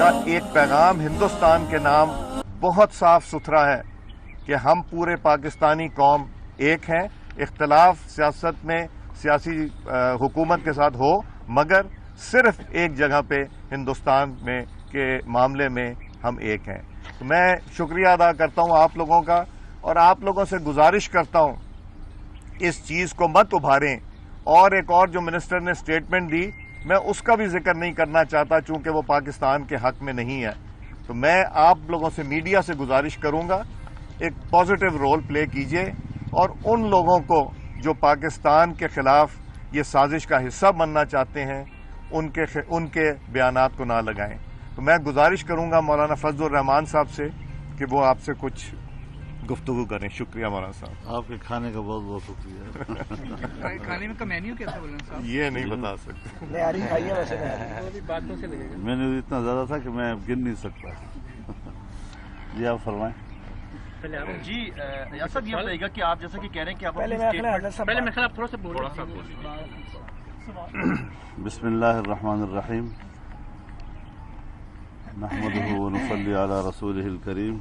کا ایک پیغام ہندوستان کے نام بہت صاف ستھرا ہے کہ ہم پورے پاکستانی قوم ایک ہیں. اختلاف سیاست میں سیاسی حکومت کے ساتھ ہو مگر صرف ایک جگہ پہ ہندوستان میں کے معاملے میں ہم ایک ہیں. تو میں شکریہ ادا کرتا ہوں آپ لوگوں کا اور آپ لوگوں سے گزارش کرتا ہوں اس چیز کو مت ابھاریں. اور ایک اور جو منسٹر نے سٹیٹمنٹ دی میں اس کا بھی ذکر نہیں کرنا چاہتا چونکہ وہ پاکستان کے حق میں نہیں ہے. تو میں آپ لوگوں سے میڈیا سے گزارش کروں گا ایک پازیٹیو رول پلے کیجئے اور ان لوگوں کو جو پاکستان کے خلاف یہ سازش کا حصہ بننا چاہتے ہیں ان کے بیانات کو نہ لگائیں. تو میں گزارش کروں گا مولانا فضل الرحمان صاحب سے کہ وہ آپ سے کچھ گفتگو کریں. شکریہ مولانا صاحب. آپ کے کھانے کا بہت بہت شکریہ. کھانے میں کا مینیو کیسا بولنا صاحب؟ یہ نہیں بتا سکتے. باتوں سے لگے گا. میں نے اتنا زیادہ تھا کہ میں گن نہیں سکتا. جی آپ فرمائیں. جی یاسر صاحب یہ بتائیے گا کہ آپ جیسا کہ کہہ رہے ہیں کہ آپ پہلے میں خیال آپ تھوڑا سا بول بسم اللہ الرحمن الرحیم. نحمده ونصلی علی رسولہ الکریم.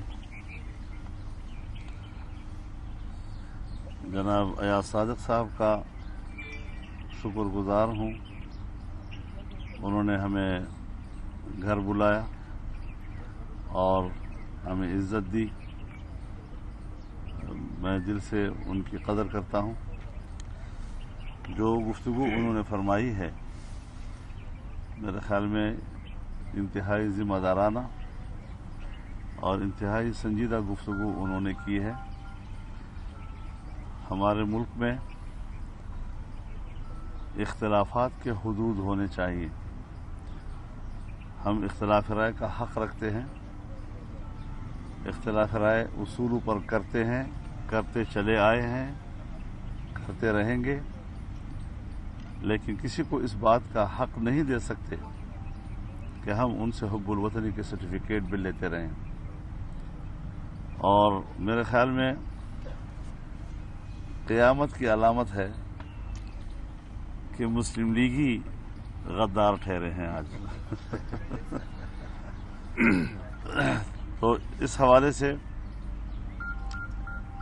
جناب ایاز صادق صاحب کا شکر گزار ہوں. انہوں نے ہمیں گھر بلایا اور ہمیں عزت دی. میں دل سے ان کی قدر کرتا ہوں. جو گفتگو انہوں نے فرمائی ہے میرے خیال میں انتہائی ذمہ دارانہ اور انتہائی سنجیدہ گفتگو انہوں نے کی ہے. ہمارے ملک میں اختلافات کے حدود ہونے چاہیے. ہم اختلاف رائے کا حق رکھتے ہیں. اختلاف رائے اصولوں پر کرتے ہیں, کرتے چلے آئے ہیں, کرتے رہیں گے, لیکن کسی کو اس بات کا حق نہیں دے سکتے کہ ہم ان سے حب الوطنی کے سرٹیفکیٹ بھی لیتے رہیں. اور میرے خیال میں قیامت کی علامت ہے کہ مسلم لیگی غدار ٹھہرے ہیں آج. تو اس حوالے سے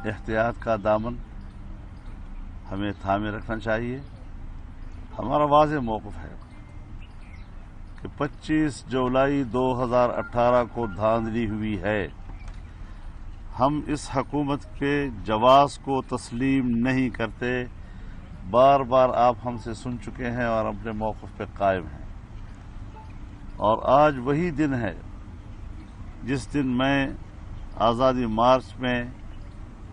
احتیاط کا دامن ہمیں تھامے رکھنا چاہیے. ہمارا واضح موقف ہے کہ 25 جولائی 2018 کو دھاندلی ہوئی ہے. ہم اس حکومت کے جواز کو تسلیم نہیں کرتے. بار بار آپ ہم سے سن چکے ہیں اور اپنے موقف پہ قائم ہیں. اور آج وہی دن ہے جس دن میں آزادی مارچ میں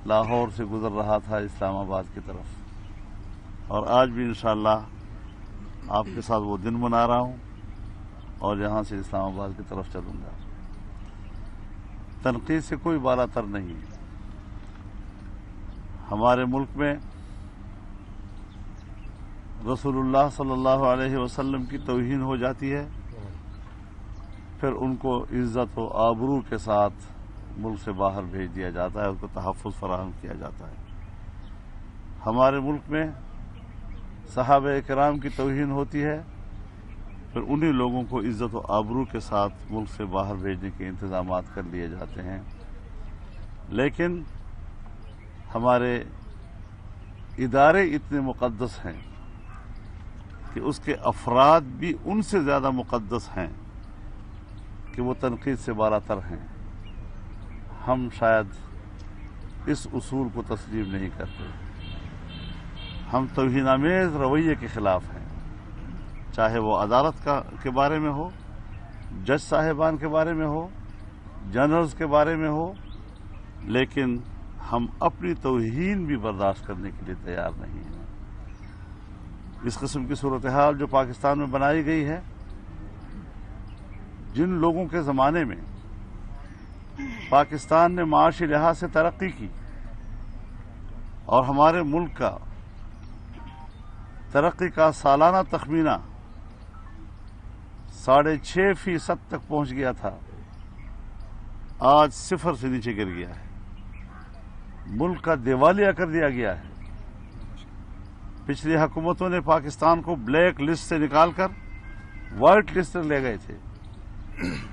لاہور سے گزر رہا تھا اسلام آباد کی طرف, اور آج بھی انشاءاللہ آپ کے ساتھ وہ دن منا رہا ہوں اور یہاں سے اسلام آباد کی طرف چلوں گا. تنقید سے کوئی بالا تر نہیں. ہمارے ملک میں رسول اللہ صلی اللہ علیہ وسلم کی توہین ہو جاتی ہے, پھر ان کو عزت و آبرو کے ساتھ ملک سے باہر بھیج دیا جاتا ہے, اس کو تحفظ فراہم کیا جاتا ہے. ہمارے ملک میں صحابہ کرام کی توہین ہوتی ہے, پھر انہی لوگوں کو عزت و آبرو کے ساتھ ملک سے باہر بھیجنے کے انتظامات کر لیے جاتے ہیں. لیکن ہمارے ادارے اتنے مقدس ہیں کہ اس کے افراد بھی ان سے زیادہ مقدس ہیں کہ وہ تنقید سے بالا تر ہیں. ہم شاید اس اصول کو تسلیم نہیں کرتے. ہم توہین آمیز رویے کے خلاف ہیں, چاہے وہ عدالت کے بارے میں ہو, جج صاحبان کے بارے میں ہو, جنرلز کے بارے میں ہو, لیکن ہم اپنی توہین بھی برداشت کرنے کے لیے تیار نہیں ہیں. اس قسم کی صورتحال جو پاکستان میں بنائی گئی ہے, جن لوگوں کے زمانے میں پاکستان نے معاشی لحاظ سے ترقی کی اور ہمارے ملک کا ترقی کا سالانہ تخمینہ 6.5% تک پہنچ گیا تھا, آج 0 سے نیچے گر گیا ہے. ملک کا دیوالیہ کر دیا گیا ہے. پچھلی حکومتوں نے پاکستان کو بلیک لسٹ سے نکال کر وائٹ لسٹ لے گئے تھے.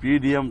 PDM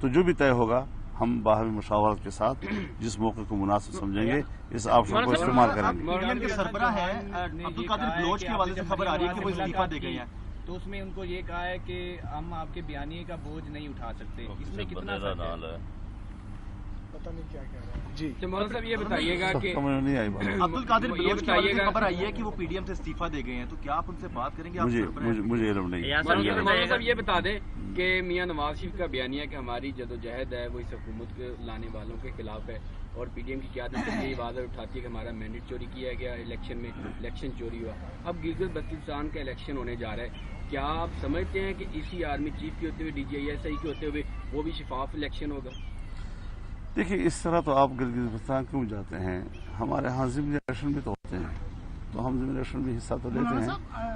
تو جو بھی طے ہوگا ہم باہمی مشاورت کے ساتھ جس موقع کو مناسب سمجھیں گے اس آپشن کو استعمال کریں گے. پی ڈی ایم کے سربراہ ہیں عبدالقادر بلوچ کے حوالے سے خبر آ رہی ہے کہ وہ استعفیٰ دے گئے ہیں، تو اس میں ان کو یہ کہا ہے کہ ہم آپ کے بیانیے کا بوجھ نہیں اٹھا سکتے، اس میں کتنا سچ ہے؟ پتہ نہیں کیا کہہ رہا ہے. جی مولانا صاحب یہ بتائیے گا کہ سمجھ نہیں آئی بات. عبدالقادر بلوچ کے حوالے سے خبر آئی ہے کہ وہ پی ڈی ایم سے استعفیٰ دے گئے ہیں، تو کیا آپ ان سے بات کریں گے؟ مجھے علم نہیں. مولانا صاحب یہ بتا دیں کہ میاں نواز شریف کا بیانیہ کہ ہماری جدوجہد ہے وہ اس حکومت کے لانے والوں کے خلاف ہے، اور پی ڈی ایم کی قیادت یہ واضح اٹھاتی ہے کہ ہمارا مینڈیٹ چوری کیا گیا الیکشن میں، الیکشن چوری ہوا. اب گلگت بلتستان کا الیکشن ہونے جا رہا ہے، کیا آپ سمجھتے ہیں کہ اسی آرمی چیف کے ہوتے ہوئے DGI کے ہوتے ہوئے وہ بھی شفاف الیکشن ہوگا؟ دیکھیے اس طرح تو آپ گلگت بلتستان کیوں جاتے ہیں؟ ہمارے ہاں ضمنی الیکشن بھی تو ہوتے ہیں، تو ہم ضمنی الیکشن بھی حصہ تو لیتے ہیں،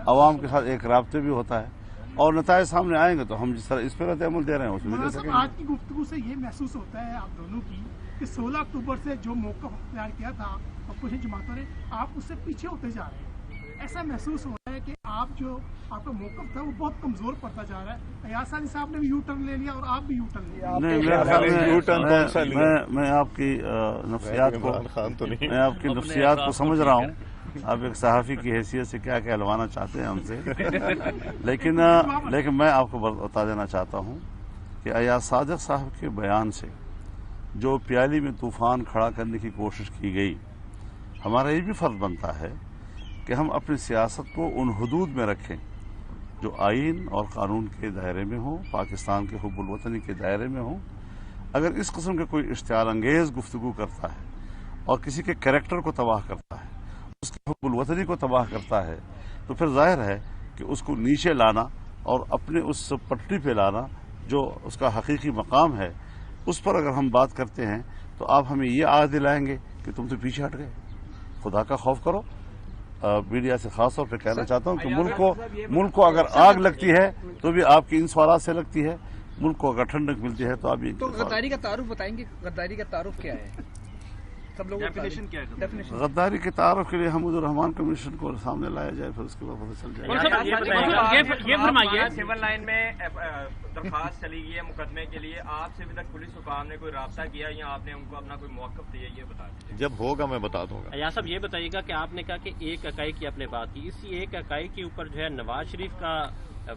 عوام کے ساتھ ایک رابطے بھی ہوتا ہے، اور نتائج سامنے آئیں گے تو ہم جس طرح اس پہ رد عمل دے رہے ہیں اس میں دے سکیں گے. آج کی گفتگو سے یہ محسوس ہوتا ہے آپ دونوں کی کہ 16 اکتوبر سے جو موقف اختیار کیا تھا اپوزیشن جماعتوں نے، آپ اس سے پیچھے ہوتے جا رہے ہیں. ایسا محسوس ہو رہا ہے کہ آپ کا موقف تھا وہ بہت کمزور پڑتا جا رہا ہے. ایاز ثانی صاحب نے بھی یو ٹرن لے لیا اور آپ بھی یو ٹرن لے لیا. میں آپ کی نفسیات کو سمجھ رہا ہوں، آپ ایک صحافی کی حیثیت سے کیا کہلوانا چاہتے ہیں ہم سے، لیکن میں آپ کو بتا دینا چاہتا ہوں کہ ایاز صادق صاحب کے بیان سے جو پیالی میں طوفان کھڑا کرنے کی کوشش کی گئی، ہمارا یہ بھی فرض بنتا ہے کہ ہم اپنی سیاست کو ان حدود میں رکھیں جو آئین اور قانون کے دائرے میں ہوں، پاکستان کے حب الوطنی کے دائرے میں ہوں. اگر اس قسم کے کوئی اشتعال انگیز گفتگو کرتا ہے اور کسی کے کریکٹر کو تباہ کرتا ہے، اس کے حب الوطنی کو تباہ کرتا ہے، تو پھر ظاہر ہے کہ اس کو نیچے لانا اور اپنے اس پٹری پہ لانا جو اس کا حقیقی مقام ہے، اس پر اگر ہم بات کرتے ہیں تو آپ ہمیں یہ یاد دلائیں گے کہ تم تو پیچھے ہٹ گئے. خدا کا خوف کرو. میڈیا سے خاص طور پہ کہنا چاہتا ہوں کہ ملک کو اگر آگ لگتی ہے تو بھی آپ کی ان سوالات سے لگتی ہے، ملک کو اگر ٹھنڈک ملتی ہے تو آپ یہ. تو غداری کا تعارف بتائیں گے، غداری کا تعارف کیا ہے؟ سب لوگوں غداری کے تعارف کے لیے حمود الرحمان کمیشن کو سامنے لایا جائے، پھر اس کے بعد پتہ چل جائے. یہ فرمائیے، سول لائن میں درخواست چلی گئی ہے مقدمے کے لیے، آپ سے ابھی تک پولیس حکام نے کوئی رابطہ کیا یا آپ نے ان کو اپنا کوئی موقف دیا؟ یہ بتا دیجیے. جب ہوگا میں بتا دوں گا. ایاز صاحب یہ بتائیے گا کہ آپ نے کہا کہ ایک اکائی کی آپ نے بات کی، اسی ایک اکائی کے اوپر جو ہے نواز شریف کا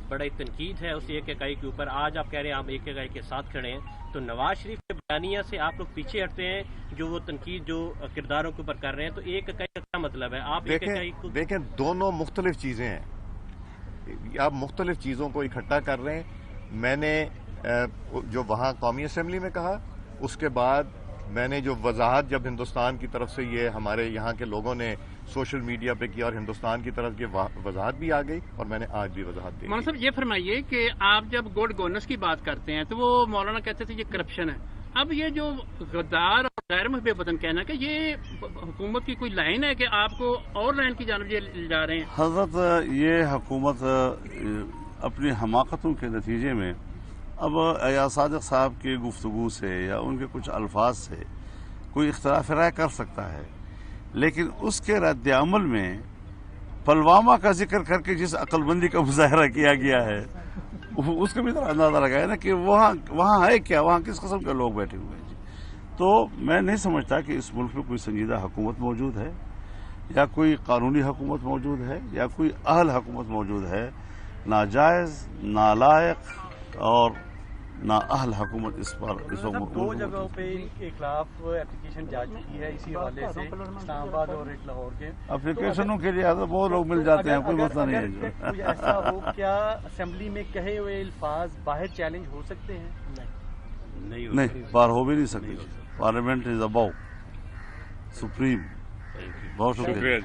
بڑا تنقید ہے اس ایک اکائی کے اوپر. آج آپ کہہ رہے ہیں آپ ایک اکائی کے ساتھ کھڑے ہیں، تو نواز شریف کے بیانیہ سے آپ لوگ پیچھے ہٹتے ہیں جو وہ تنقید جو کرداروں کے اوپر کر رہے ہیں، تو ایک اکائی کا کیا مطلب ہے؟ آپ ایک اکائی کو دیکھیں دونوں مختلف چیزیں ہیں، آپ مختلف چیزوں کو اکٹھا کر رہے ہیں. میں نے جو وہاں قومی اسمبلی میں کہا، اس کے بعد میں نے جو وضاحت جب ہندوستان کی طرف سے یہ ہمارے یہاں کے لوگوں نے سوشل میڈیا پہ کیا اور ہندوستان کی طرف یہ وضاحت بھی آ گئی اور میں نے آج بھی وضاحت دی. مولانا صاحب یہ فرمائیے کہ آپ جب گڈ گورننس کی بات کرتے ہیں تو وہ مولانا کہتے تھے یہ کرپشن ہے. اب یہ جو غدار اور غیر محب وطن کہنا کہ یہ حکومت کی کوئی لائن ہے کہ آپ کو اور لائن کی جانب لے جا رہے ہیں؟ حضرت یہ حکومت اپنی حماقتوں کے نتیجے میں اب ایاز صادق صاحب کی گفتگو سے یا ان کے کچھ الفاظ سے کوئی اختلاف رائے کر سکتا ہے، لیکن اس کے رد عمل میں پلوامہ کا ذکر کر کے جس عقل مندی کا مظاہرہ کیا گیا ہے اس کا بھی ذرا اندازہ لگایا نا کہ وہاں ہے کیا، وہاں کس قسم کے لوگ بیٹھے ہوئے ہیں. تو میں نہیں سمجھتا کہ اس ملک میں کوئی سنجیدہ حکومت موجود ہے یا کوئی قانونی حکومت موجود ہے یا کوئی اہل حکومت موجود ہے. ناجائز، نالائق اور نااہل حکومت اس وقت دو جگہوں پہ کے خلاف اپلیکیشن جا چکی ہے اسی حوالے سے، اسلام آباد اور لاہور کے. اپلیکیشنوں کے لیے بہت لوگ مل جاتے ہیں، کوئی مسئلہ نہیں ہے. کوئی ایسا ہو کیا اسمبلی میں کہے ہوئے الفاظ باہر چیلنج ہو سکتے ہیں؟ نہیں، باہر ہو بھی نہیں سکتے. پارلیمنٹ از ابو سپریم. بہت شکریہ.